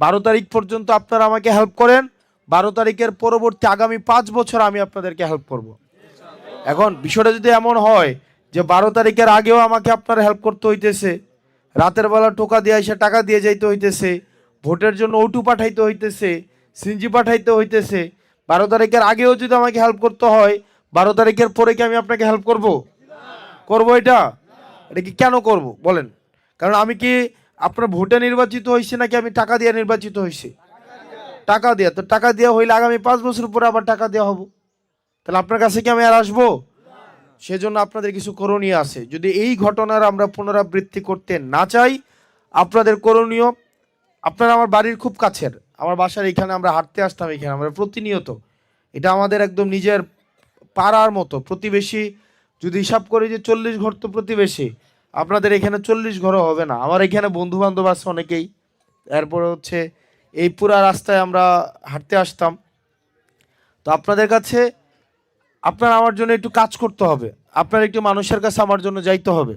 12 তারিখ পর্যন্ত আপনারা আমাকে হেল্প করেন, 12 তারিখের পরবর্তী আগামী 5 বছর আমি আপনাদেরকে হেল্প করব। এখন বিষয়টা যদি এমন হয় যে 12 তারিখের আগেও আমাকে আপনারা হেল্প করতে হইতেছে, রাতের বেলা টোকা দিয়ে এসে টাকা দিয়ে যাইতে হইতেছে, ভোটের জন্য ওটু পাঠাইতে হইতেছে, সিনজি পাঠাইতে হইতেছে, 12 তারিখের আগেও যদি আমাকে হেল্প করতে হয়, 12 তারিখের পরে কি আমি আপনাকে হেল্প করব? এটা কি কেন করব বলেন? কারণ আমি কি আপনার ভোটে নির্বাচিত হয়েছি নাকি আমি টাকা দিয়ে নির্বাচিত হয়েছি? টাকা দিয়ে। তো টাকা দেওয়া হইলে আগামী 5 বছর পরে আবার টাকা দেওয়া হবো, তাহলে আপনার কাছে কি আমি আর আসবো? সেজন্য আপনাদের কিছু করণীয় আছে। যদি এই ঘটনার আমরা পুনরাবৃত্তি করতে না চাই, আপনাদের করণীয়, আপনারা আমার বাড়ির খুব কাছের, আমার বাসার এখানে আমরা হাঁটতে আসতাম, এখানে আমরা প্রতিনিয়ত, এটা আমাদের একদম নিজের পাড়ার মতো প্রতিবেশী। যদি হিসাব করি যে 40 ঘর তো প্রতিবেশী, আপনাদের এখানে 40 ঘরও হবে না। আমার এখানে বন্ধু বান্ধব আছে অনেকেই। এরপরে হচ্ছে এই পুরা রাস্তায় আমরা হাঁটতে আসতাম। তো আপনাদের কাছে, আপনার আমার জন্য একটু কাজ করতে হবে, আপনার একটু মানুষের কাছে আমার জন্য যাইতে হবে।